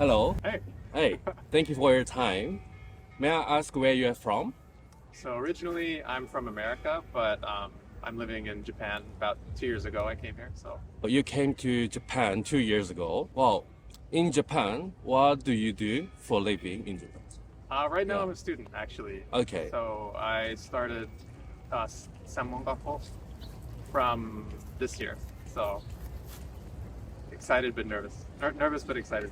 Hello. Hey. Hey, thank you for your time. May I ask where you are from? So originally I'm from America, but I'm living in Japan. About 2 years ago I came here. So You came to Japan 2 years ago. Well, in Japan, what do you do for living in Japan? right now Yeah. I'm a student actually. Okay. So I started Senmongakko from this year. So excited but nervous. Nervous but excited.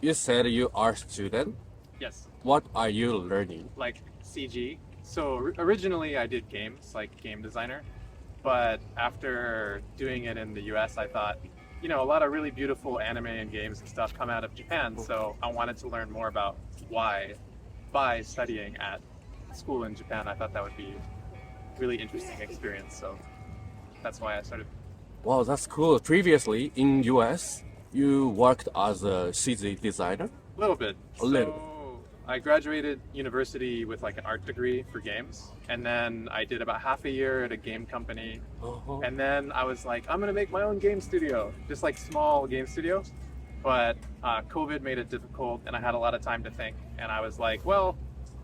You said you are a student. Yes. What are you learning? Like CG. So originally I did games, like game designer, but after doing it in the US, I thought, a lot of really beautiful anime and games and stuff come out of Japan. So I wanted to learn more about why by studying at school in Japan. I thought that would be a really interesting experience. So that's why I started. Wow, that's cool. Previously in US, you worked as a CG designer? A little bit. A little. So I graduated university with like an art degree for games, and then I did about half a year at a game company, Uh-huh. and then I was like, I'm gonna make my own game studio, just like small game studio. But COVID made it difficult, and I had a lot of time to think, and I was like, well,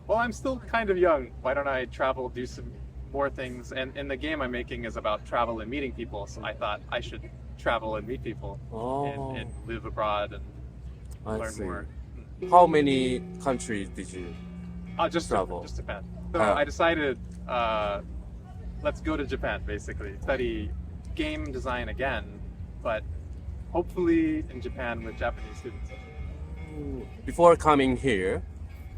I'm still kind of young. Why don't I travel, do some more things? And the game I'm making is about travel and meeting people, so I thought I should travel and meet people Oh, and live abroad and I learn see. more. How many countries did you? Just Travel. Just Japan. So Ah. I decided, let's go to Japan, basically. Study game design again, but hopefully in Japan with Japanese students. Before coming here,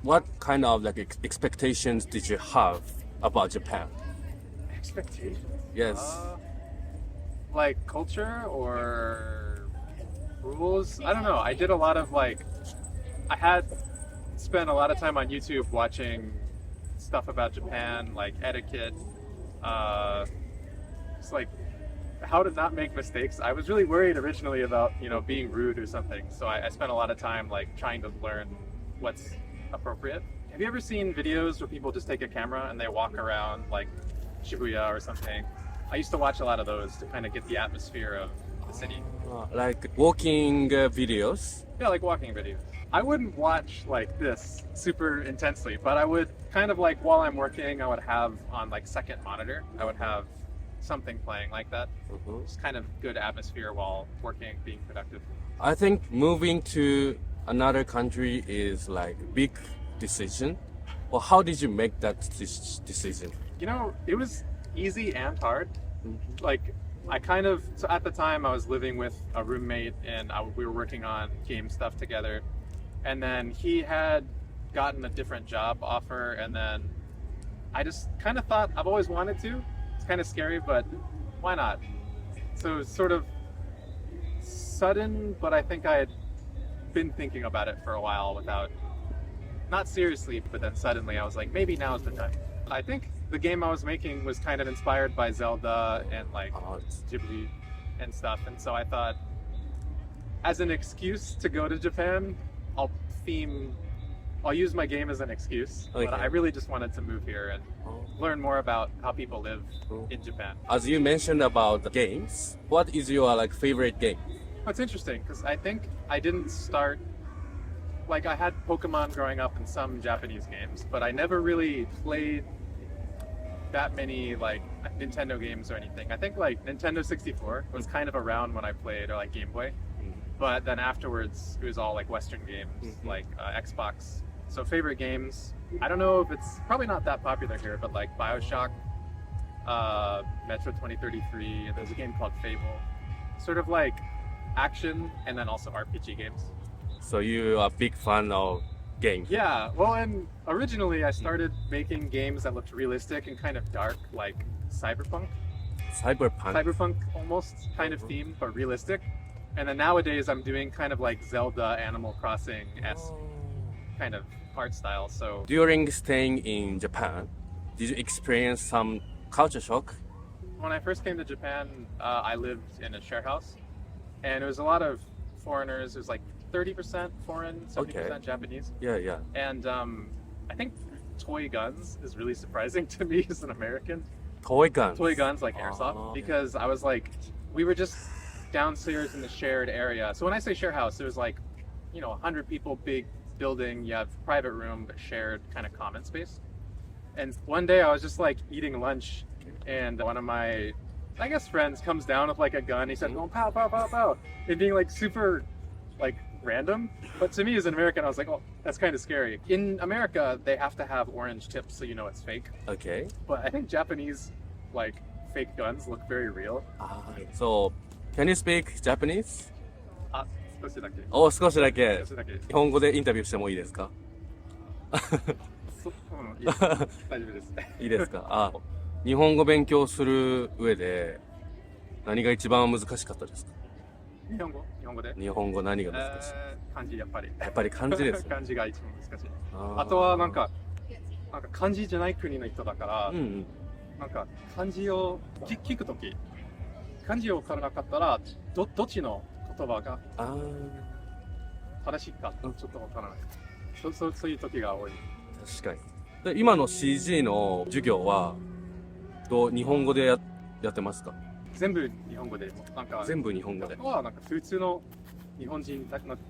what kind of expectations did you have about Japan? Expectations? Yes. Like culture or rules? I don't know. I did a lot of I had spent a lot of time on YouTube watching stuff about Japan, like etiquette, just like how to not make mistakes. I was really worried originally about, being rude or something. So I spent a lot of time trying to learn what's appropriate. Have you ever seen videos where people just take a camera and they walk around like Shibuya or something? I used to watch a lot of those to kind of get the atmosphere of the city. Like walking videos? Yeah, like walking videos. I wouldn't watch like this super intensely, but I would kind of while I'm working, I would have on second monitor, I would have something playing like that. Mhm. Just kind of good atmosphere while working, being productive. I think moving to another country is like big decision. Well, how did you make that decision? It was easy and hard. So at the time I was living with a roommate and we were working on game stuff together. And then he had gotten a different job offer, and then I just kind of thought I've always wanted to. It's kind of scary, but why not? So it was sort of sudden, but I think I had been thinking about it for a while not seriously, but then suddenly I was like, maybe now's the time. I think the game I was making was kind of inspired by Zelda and Ghibli and stuff, and so I thought, as an excuse to go to Japan, I'll use my game as an excuse. Okay. But I really just wanted to move here and learn more about how people live in Japan. As you mentioned about the games, what is your favorite game? It's interesting because I think I didn't start I had Pokemon growing up in some Japanese games, but I never really played that many Nintendo games or anything. I think Nintendo 64 was kind of around when I played, or Game Boy. But then afterwards, it was all Western games, Xbox. So favorite games, I don't know if it's probably not that popular here, but BioShock, Metro 2033, and there's a game called Fable. Sort of action and then also RPG games. So you are a big fan of games? Yeah, well, and originally I started making games that looked realistic and kind of dark, like cyberpunk. Cyberpunk almost kind of theme, but realistic. And then nowadays I'm doing kind of Zelda, Animal Crossing-esque kind of art style. So During staying in Japan, did you experience some culture shock? when I first came to Japan, I lived in a share house, and it was a lot of foreigners. It was 30% foreign, 70% Japanese. Yeah. And I think toy guns is really surprising to me as an American. Toy guns? Toy guns like airsoft, Oh. because I was we were just downstairs in the shared area. So when I say share house, it was 100 people, big building, you have private room, but shared kind of common space. And one day I was just like eating lunch, and one of my, I guess, friends comes down with like a gun. He said, "Oh, pow, pow, pow, pow," and being like super, like random. But to me as an American, I was like, "Oh, that's kind of scary." In America, they have to have orange tips so you know it's fake. Okay. But I think Japanese, like fake guns, look very real. So, can you speak Japanese? あ、少しだけ。お、少しだけ。少しだけ。日本語でインタビューしてもいいですか？いいです。大丈夫です。いいですか？日本語勉強する上で何が一番難しかったですか？日本語で日本語何が難しい？漢字やっぱり。やっぱり漢字ですよ。漢字が一番難しい。あとはなんか漢字じゃない国の人だから、なんか漢字を聞くとき、漢字を分からなかったらどっちの言葉が正しいかちょっと分からない。そういう時が多い。確かに。で今の CG の授業は日本語でやってますか？全部日本語で。なんか全部日本語で。はなんか普通の日本人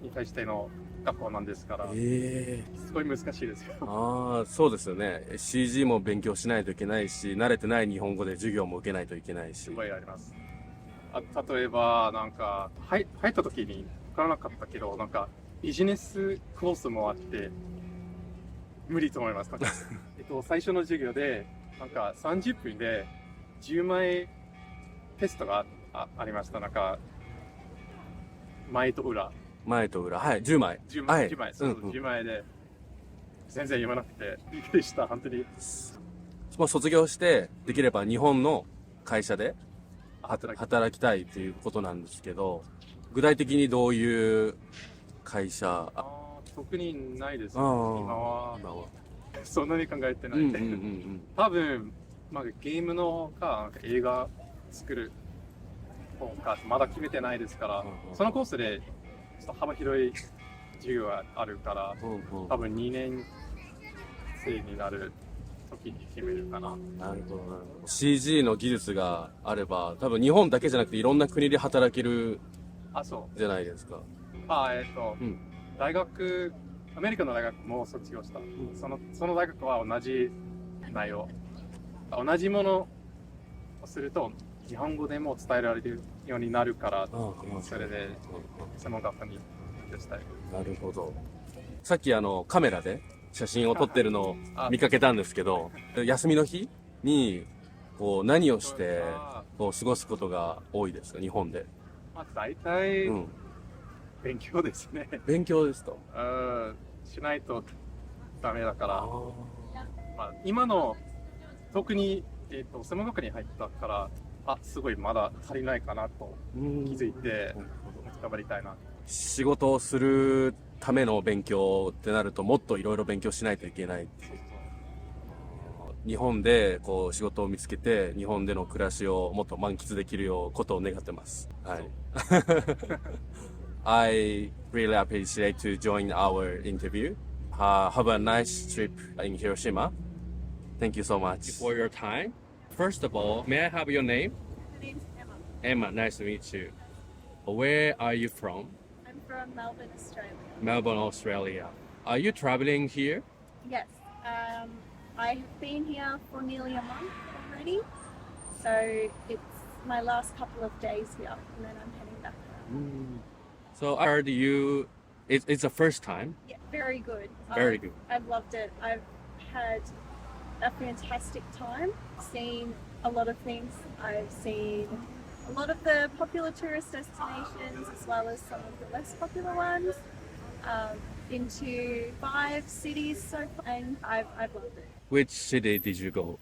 に対しての学校なんですから、すごい難しいですよ。そうですよね。CG も勉強しないといけないし、慣れてない日本語で授業も受けないといけないし。すごいあります。例えばなんか入った時に分からなかったけど、なんかビジネスコースもあって無理と思います。最初の授業でなんか30分で10枚テストが ありました。なんか前と裏、はい、10枚。10枚、そうそう、10枚で全然読まなくてびっくりした。本当にもう卒業してできれば日本の会社で働きたいということなんですけど、具体的にどういう会社？特にないです、ね、今はそんなに考えてないんで、多分、ゲームのか映画作る方かまだ決めてないですから、そのコースでちょっと幅広い授業があるから、多分2年生になる時に決めるかな。なるほど。CG の技術があれば多分日本だけじゃなくていろんな国で働けるじゃないですか。大学、アメリカの大学も卒業した。その大学は同じ内容、同じものをすると日本語でも伝えられるようになるから、それで専門学校に勉強したい。なるほど。さっきカメラで写真を撮ってるのを見かけたんですけど、休みの日にこう何をしてこう過ごすことが多いですか？日本で。大体、勉強ですね。勉強ですか？しないとダメだから。今の特に、専門学校に入ったから、すごいまだ足りないかなと気づいて頑張りたいな。仕事をするための勉強ってなるともっといろいろ勉強しないといけない。日本でこう仕事を見つけて日本での暮らしをもっと満喫できるようことを願ってます。はい。I really appreciate to join our interview. Have a nice trip in Hiroshima. Thank you so much for your time. First of all, may I have your name? My name's Emma. Emma, nice to meet you. Where are you from? I'm from Melbourne, Australia. Melbourne, Australia. Are you traveling here? Yes. I have been here for nearly a month already. So it's my last couple of days here and then I'm heading back home. So I heard it's the first time? Yeah, very good. Very good. I've loved it. I've had a fantastic time, seen a lot of things. I've seen a lot of the popular tourist destinations as well as some of the less popular ones. Been to 5 cities so far and I've loved it. Which city did you go?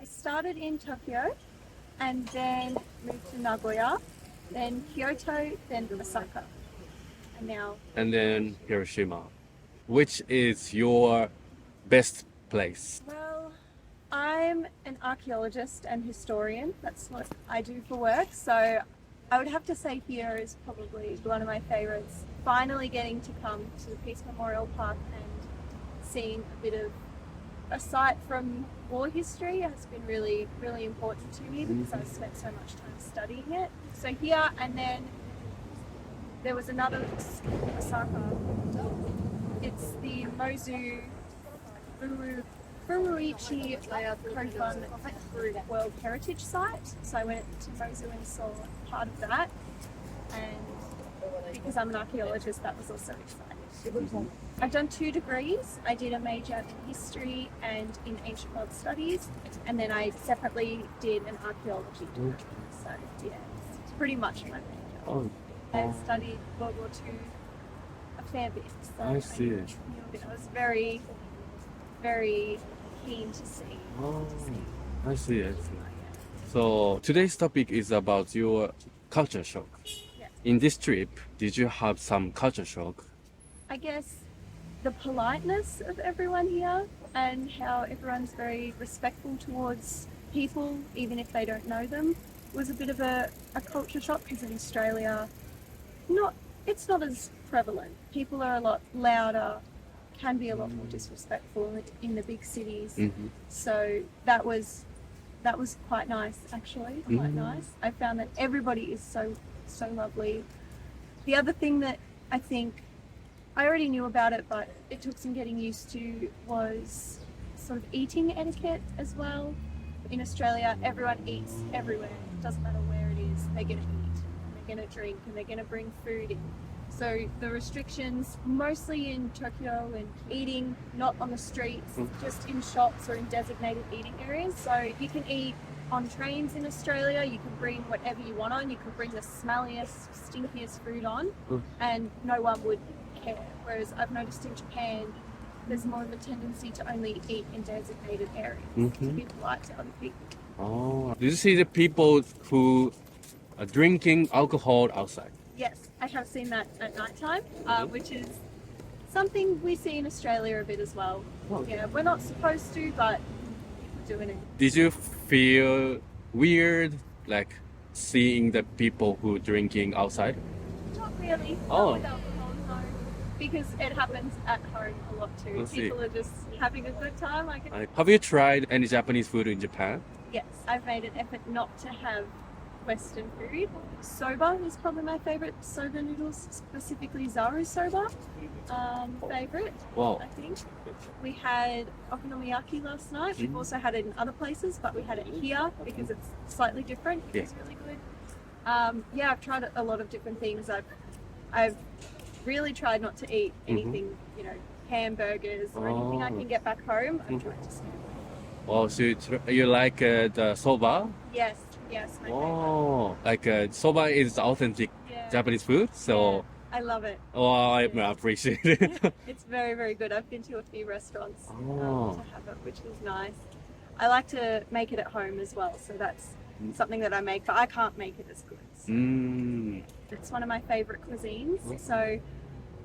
I started in Tokyo and then moved to Nagoya, then Kyoto, then Osaka, and then Hiroshima. Which is your best place? Well, I'm an archaeologist and historian. That's what I do for work. So I would have to say here is probably one of my favorites. Finally getting to come to the Peace Memorial Park and seeing a bit of a site from war history has been really, really important to me because I've spent so much time studying it. So here and then there was another Osaka. It's the Mozu Furuichi Kofun World Heritage Site. So I went to Mozu and saw part of that. And because I'm an archaeologist, that was also exciting. I've done 2 degrees. I did a major in history and in ancient world studies, and then I separately did an archaeology degree. So yeah, it's pretty much my major. Oh, I studied World War II a fair bit. So I see. I was very, very keen to see. oh, I see. I see. So today's topic is about your culture shock. Yes. In this trip, did you have some culture shock? I guess the politeness of everyone here and how everyone's very respectful towards people, even if they don't know them, was a bit of a culture shock, because in Australia, it's not as prevalent. People are a lot louder, can be a lot more disrespectful in the big cities. So that was quite nice, actually. Quite nice. I found that everybody is so lovely. The other thing that I think I already knew about it, but it took some getting used to, was sort of eating etiquette as well. In Australia, everyone eats everywhere. It doesn't matter where it is. They're going to eat, and they're going to drink, and they're going to bring food in. So the restrictions, mostly in Tokyo, and eating not on the streets, just in shops or in designated eating areas. So you can eat on trains in Australia, you can bring whatever you want on. You can bring the smelliest, stinkiest food on, and no one would care. Whereas I've noticed in Japan, there's more of a tendency to only eat in designated areas, to be polite to other people. Oh, did you see the people who are drinking alcohol outside? Yes, I have seen that at night time, which is something we see in Australia a bit as well. Yeah, we're not supposed to, but we're doing it. Did you feel weird, like seeing the people who drinking outside? Not really. Oh. Not with alcohol, no. Because it happens at home a lot too. I see. People are just having a good time. Have you tried any Japanese food in Japan? Yes, I've made an effort not to have Western food. Soba is probably my favorite. Soba noodles, specifically Zaru soba, favorite. Wow. I think we had okonomiyaki last night. We've also had it in other places, but we had it here because it's slightly different. It's really good. Yeah, I've tried a lot of different things. I've really tried not to eat anything, hamburgers or anything I can get back home. I've tried to stay away. Oh, so you like the soba? Yes, my favorite. Oh, like soba is authentic Yeah. Japanese food, so Yeah, I love it. oh, I appreciate it. It's very, very good. I've been to a few restaurants to Oh. have it, which is nice. I like to make it at home as well, so that's something that I make, but I can't make it as good. It's one of my favorite cuisines. So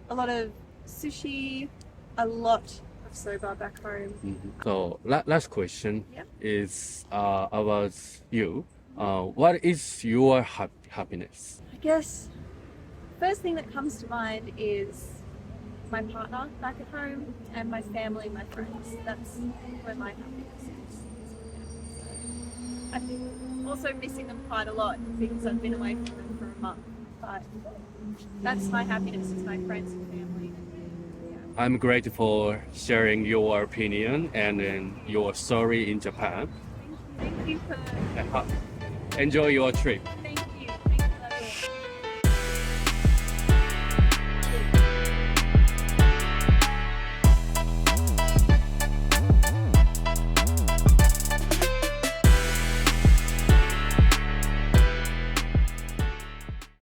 a lot of sushi, a lot of soba back home. So last question Yep. is about you. What is your happiness? I guess first thing that comes to mind is my partner back at home and my family, my friends. That's where my happiness is. I've been also missing them quite a lot because I've been away from them for a month. But that's my happiness, is my friends and family. Yeah. I'm grateful for sharing your opinion and your story in Japan. Thank you for Enjoy your trip.